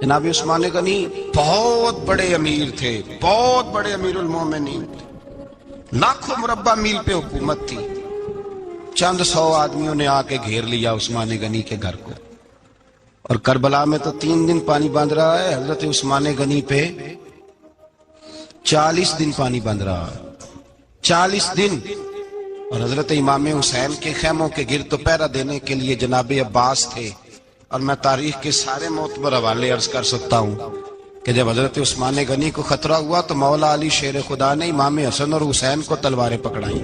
جناب عثمان غنی بہت بڑے امیر تھے، بہت بڑے امیر المومنین تھے، لاکھوں مربع میل پہ حکومت تھی۔ چند سو آدمیوں نے آ کے گھیر لیا عثمان غنی کے گھر کو، اور کربلا میں تو 3 دن پانی بند رہا ہے، حضرت عثمان غنی پہ 40 دن پانی بند رہا ہے، 40 دن۔ اور حضرت امام حسین کے خیموں کے گرد تو پہرا دینے کے لیے جناب عباس تھے۔ اور میں تاریخ کے سارے معتبر حوالے عرض کر سکتا ہوں کہ جب حضرت عثمان غنی کو خطرہ ہوا تو مولا علی شیر خدا نے امام حسن اور حسین کو تلواریں پکڑائیں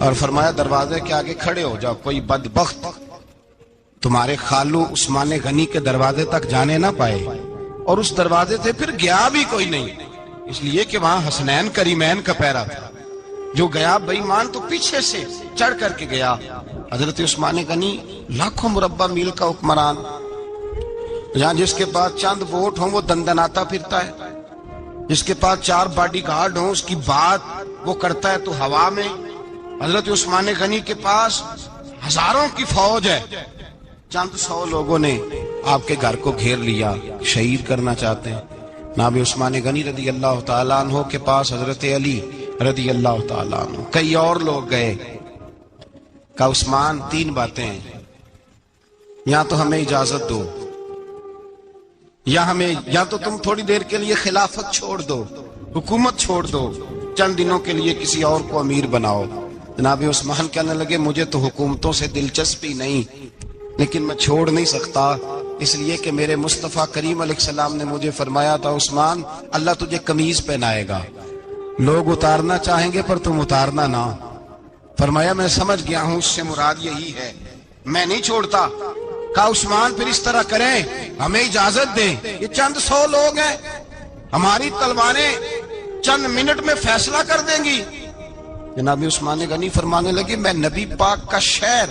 اور فرمایا دروازے کے آگے کھڑے ہو جاؤ، کوئی بدبخت تمہارے خالو عثمان غنی کے دروازے تک جانے نہ پائے۔ اور اس دروازے سے پھر گیا بھی کوئی نہیں، اس لیے کہ وہاں حسنین کریمین کا پہرا تھا۔ جو گیا بے ایمان تو پیچھے سے چڑھ کر کے گیا۔ حضرت عثمان غنی لاکھوں مربع میل کا حکمران، جہاں جس کے پاس چند ووٹ ہوں وہ دندناتا پھرتا ہے، جس کے پاس 4 باڈی گارڈ ہوں اس کی بات وہ کرتا ہے تو ہوا میں۔ حضرت عثمان غنی کے پاس ہزاروں کی فوج ہے، چند 100 لوگوں نے آپ کے گھر کو گھیر لیا، شہید کرنا چاہتے ہیں۔ جناب عثمان غنی رضی اللہ تعالیٰ عنہ کے پاس حضرت علی رضی اللہ تعالیٰ عنہ، کئی اور لوگ گئے۔ کہا عثمان 3 باتیں ہیں، یا تو ہمیں اجازت دو، یا تو تم تھوڑی دیر کے لیے خلافت چھوڑ دو، حکومت چھوڑ دو، چند دنوں کے لیے کسی اور کو امیر بناؤ۔ جناب عثمان کہنے لگے مجھے تو حکومتوں سے دلچسپی نہیں، لیکن میں چھوڑ نہیں سکتا، اس لیے کہ میرے مصطفیٰ کریم علیہ السلام نے مجھے فرمایا تھا عثمان اللہ تجھے قمیض پہنائے گا، لوگ اتارنا چاہیں گے پر تم اتارنا نہ۔ فرمایا میں سمجھ گیا ہوں، اس سے مراد یہی ہے، میں نہیں چھوڑتا۔ کہا عثمان پھر اس طرح کریں، ہمیں اجازت دیں، یہ چند 100 لوگ ہیں، ہماری تلواریں چند منٹ میں فیصلہ کر دیں گی۔ جناب عثمان غنی فرمانے لگے میں نبی پاک کا شہر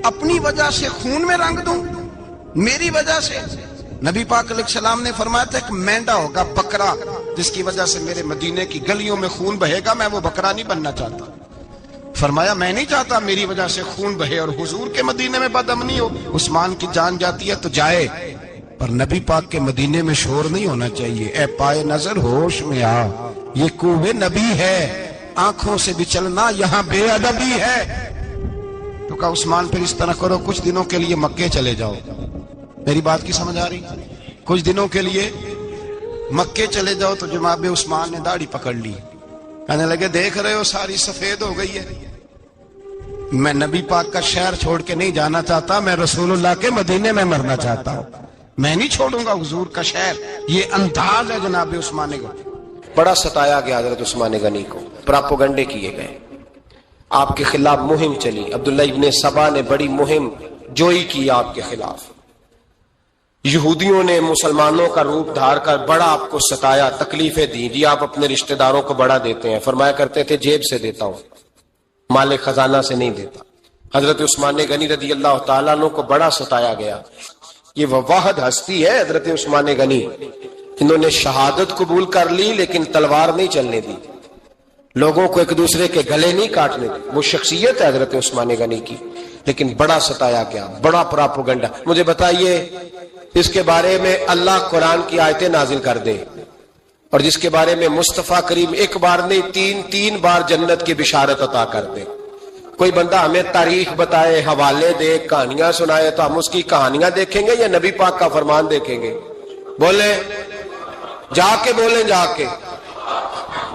اپنی وجہ سے خون میں رنگ دوں، میری وجہ سے؟ نبی پاک علیہ السلام نے فرمایا تھا ایک مینڈا ہوگا، بکرا، جس کی وجہ سے میرے مدینے کی گلیوں میں خون بہے گا، میں وہ بکرا نہیں بننا چاہتا۔ فرمایا میں نہیں چاہتا میری وجہ سے خون بہے اور حضور کے مدینے میں بدامنی ہو۔ عثمان کی جان جاتی ہے تو جائے، پر نبی پاک کے مدینے میں شور نہیں ہونا چاہیے۔ اے پائے نظر ہوش میں آ، یہ کوہ نبی ہے، آنکھوں سے بھی چلنا یہاں بے ادبی ہے۔ تو کہا عثمان پھر اس طرح کرو، کچھ دنوں کے لیے مکے چلے جاؤ۔ میری بات کی سمجھ آ رہی؟ کچھ دنوں کے لیے مکے چلے جاؤ۔ تو جناب عثمان نے داڑھی پکڑ لی، کہنے لگے دیکھ رہے ہو ساری سفید ہو گئی ہے، میں نبی پاک کا شہر چھوڑ کے نہیں جانا چاہتا، میں رسول اللہ کے مدینے میں مرنا چاہتا ہوں، میں نہیں چھوڑوں گا حضور کا شہر۔ یہ انداز ہے جناب عثمان غنی۔ بڑا ستایا گیا حضرت عثمان غنی کو، پراپوگنڈے کیے گئے، آپ کے خلاف مہم چلی، عبداللہ ابن سبا نے بڑی مہم جوئی کی آپ کے خلاف، یہودیوں نے مسلمانوں کا روپ دھار کر بڑا آپ کو ستایا، تکلیفیں دی۔ جی آپ اپنے رشتہ داروں کو بڑا دیتے ہیں، فرمایا کرتے تھے جیب سے دیتا ہوں، مال خزانہ سے نہیں دیتا۔ حضرت عثمان غنی رضی اللہ تعالیٰ عنہ کو بڑا ستایا گیا۔ یہ وہ واحد ہستی ہے حضرت عثمان غنی، انہوں نے شہادت قبول کر لی لیکن تلوار نہیں چلنے دی، لوگوں کو ایک دوسرے کے گلے نہیں کاٹنے دی۔ وہ شخصیت ہے حضرت عثمان غنی کی، لیکن بڑا ستایا گیا، بڑا پراپوگنڈا۔ مجھے بتائیے اس کے بارے میں اللہ قرآن کی آیتیں نازل کر دے، اور جس کے بارے میں مصطفیٰ کریم ایک بار نہیں 3 بار جنت کی بشارت عطا کر دے، کوئی بندہ ہمیں تاریخ بتائے، حوالے دے، کہانیاں سنائے، تو ہم اس کی کہانیاں دیکھیں گے یا نبی پاک کا فرمان دیکھیں گے؟ بولیں، جا کے بولیں، جا کے۔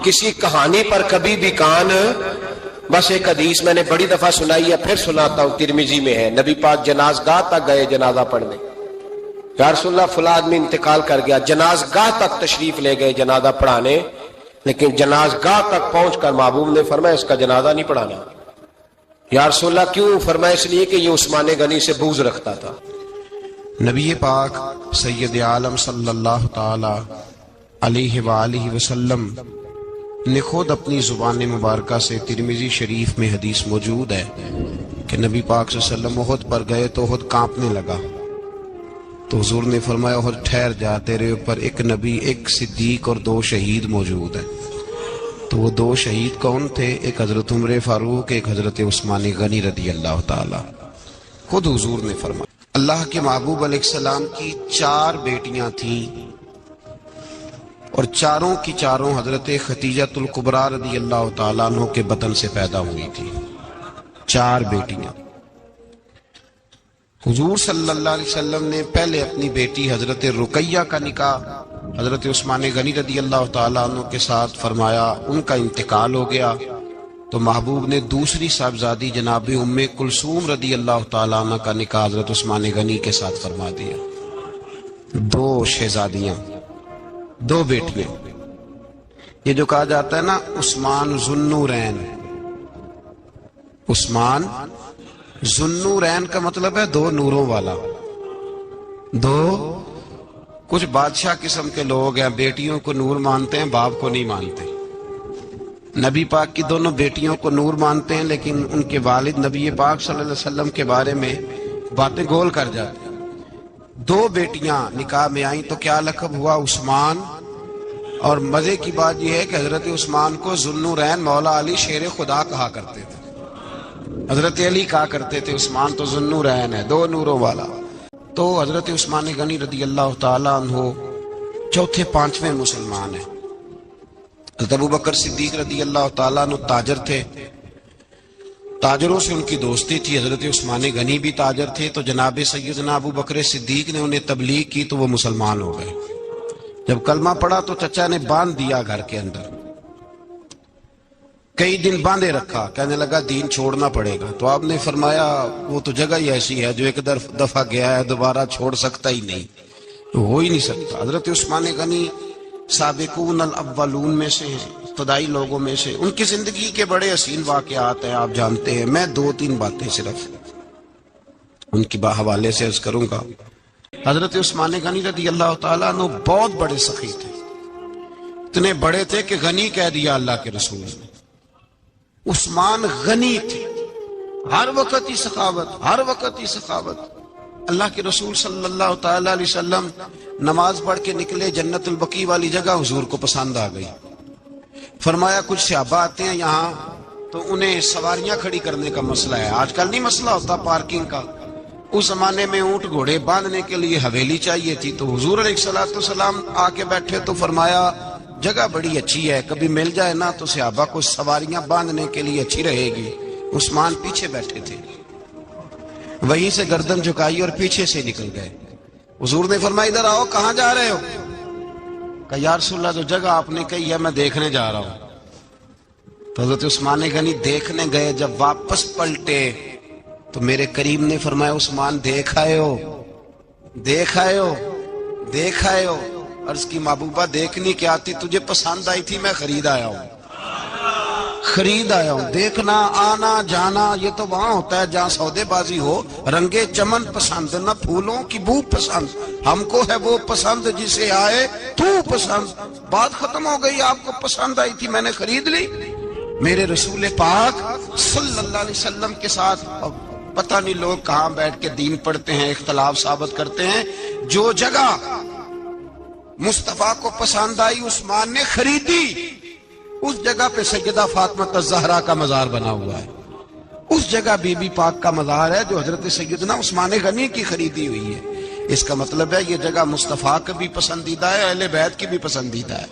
کسی کہانی پر کبھی بھی کان، بس ایک حدیث میں نے بڑی دفعہ سنائی ہے، پھر سناتا ہوں، ترمذی میں ہے، نبی پاک جنازگاہ تک گئے جنازہ پڑھنے، یا رسول اللہ فلاں آدمی انتقال کر گیا، جنازگاہ تک تشریف لے گئے جنازہ پڑھانے، لیکن جنازگاہ تک پہنچ کر محبوب نے فرمایا اس کا جنازہ نہیں پڑھانا۔ یا رسول اللہ کیوں؟ فرمایا اس لیے کہ یہ عثمان غنی سے بغض رکھتا تھا۔ نبی پاک سید عالم صلی اللہ تعالی علیہ وآلہ وسلم نے خود اپنی زبان مبارکہ سے، ترمذی شریف میں حدیث موجود ہے کہ نبی پاک صلی اللہ علیہ وسلم احد پر گئے تو احد کانپنے لگا، تو حضور نے فرمایا احد ٹھہر جا، تیرے اوپر ایک نبی، ایک صدیق اور 2 شہید موجود ہیں۔ تو وہ 2 شہید کون تھے؟ ایک حضرت عمر فاروق، ایک حضرت عثمان غنی رضی اللہ تعالی۔ خود حضور نے فرمایا اللہ کے محبوب علیہ السلام کی 4 بیٹیاں تھیں اور چاروں کی چاروں حضرت خدیجۃ الکبریٰ رضی اللہ تعالیٰ عنہ کے بطن سے پیدا ہوئی تھی. 4 بیٹیاں. حضور صلی اللہ علیہ وسلم نے پہلے اپنی بیٹی حضرت رقیہ کا نکاح حضرت عثمان غنی رضی اللہ تعالیٰ عنہ کے ساتھ فرمایا. ان کا انتقال ہو گیا تو محبوب نے دوسری صاحبزادی جناب ام کلثوم رضی اللہ تعالیٰ عنہ کا نکاح حضرت عثمان غنی کے ساتھ فرما دیا. 2 شہزادیاں، 2 بیٹیاں. یہ جو کہا جاتا ہے نا عثمان ذو النورین، عثمان ذو النورین کا مطلب ہے 2 نوروں والا. 2 کچھ بادشاہ قسم کے لوگ ہیں، بیٹیوں کو نور مانتے ہیں، باپ کو نہیں مانتے. نبی پاک کی دونوں بیٹیوں کو نور مانتے ہیں، لیکن ان کے والد نبی پاک صلی اللہ علیہ وسلم کے بارے میں باتیں گول کر جاتے ہیں. 2 بیٹیاں نکاح میں آئیں تو کیا لقب ہوا؟ عثمان. اور مزے کی بات یہ ہے کہ حضرت عثمان کو ذو النورین مولا علی شیر خدا کہا کرتے تھے. حضرت علی کہا کرتے تھے عثمان تو ذو النورین ہے، 2 نوروں والا. تو حضرت عثمان غنی رضی اللہ تعالیٰ عنہ 4 5ویں مسلمان ہیں. حضرت ابوبکر صدیق رضی اللہ تعالیٰ عنہ تاجر تھے، تاجروں سے ان کی دوستی تھی. حضرت عثمان غنی بھی تاجر تھے، تو جناب سیدنا ابوبکر صدیق نے انہیں تبلیغ کی تو وہ مسلمان ہو گئے. جب کلمہ پڑھا تو چچا نے باندھ دیا گھر کے اندر، کئی دن باندھے رکھا، کہنے لگا دین چھوڑنا پڑے گا. تو آپ نے فرمایا وہ تو جگہ ہی ایسی ہے جو ایک دفعہ گیا ہے دوبارہ چھوڑ سکتا ہی نہیں، ہو ہی نہیں سکتا. حضرت عثمان غنی سابقون الاولون میں سے ہیں، ابتدائی لوگوں میں سے. ان کی زندگی کے بڑے حسین واقعات ہیں، آپ جانتے ہیں. میں 2-3 باتیں صرف ان کی حوالے سے عرض کروں گا. حضرت عثمان غنی رضی اللہ تعالیٰ عنہ بہت بڑے سخی تھے، اتنے بڑے تھے کہ غنی کہہ دیا اللہ کے رسول نے. عثمان غنی تھے، ہر وقت ہی سخاوت، ہر وقت ہی سخاوت. اللہ کے رسول صلی اللہ تعالی علیہ وسلم نماز پڑھ کے نکلے، جنت البقیع والی جگہ حضور کو پسند آ گئی. فرمایا کچھ صحابہ آتے ہیں یہاں تو انہیں سواریاں کھڑی کرنے کا مسئلہ ہے. آج کل نہیں مسئلہ ہوتا پارکنگ کا، اس زمانے میں اونٹ گھوڑے باندھنے کے لیے حویلی چاہیے تھی. تو حضور علیہ الصلوۃ والسلام آ کے بیٹھے تو فرمایا جگہ بڑی اچھی ہے، کبھی مل جائے نا تو صحابہ کو سواریاں باندھنے کے لیے اچھی رہے گی. عثمان پیچھے بیٹھے تھے، وہیں سے گردن جھکائی اور پیچھے سے نکل گئے. حضور نے فرمایا ادھر آؤ، کہاں جا رہے ہو؟ کہا یا رسول اللہ جو جگہ آپ نے کہی ہے میں دیکھنے جا رہا ہوں. تو حضرت عثمان غنی دیکھنے گئے، جب واپس پلٹے تو میرے کریم نے فرمایا عثمان دیکھ آئے ہو، دیکھ آئے ہو، دیکھ آئے ہو. عرض کی محبوبہ دیکھنی کیا آتی، تجھے پسند آئی تھی، میں خرید آیا ہوں، خرید آیا ہوں. دیکھنا آنا جانا یہ تو وہاں ہوتا ہے جہاں سودے بازی ہو. رنگے چمن پسند نہ پھولوں کی بو پسند، ہم کو ہے وہ پسند جسے آئے تو پسند. بات ختم ہو گئی، آپ کو پسند آئی تھی میں نے خرید لی. میرے رسول پاک صلی اللہ علیہ وسلم کے ساتھ پتہ نہیں لوگ کہاں بیٹھ کے دین پڑھتے ہیں، اختلاف ثابت کرتے ہیں. جو جگہ مصطفیٰ کو پسند آئی عثمان نے خریدی، اس جگہ پہ سیدہ فاطمہ الزہرا کا مزار بنا ہوا ہے. اس جگہ بی بی پاک کا مزار ہے جو حضرت سیدنا عثمان غنی کی خریدی ہوئی ہے. اس کا مطلب ہے یہ جگہ مصطفیٰ کا بھی پسندیدہ ہے، اہل بیت کی بھی پسندیدہ ہے.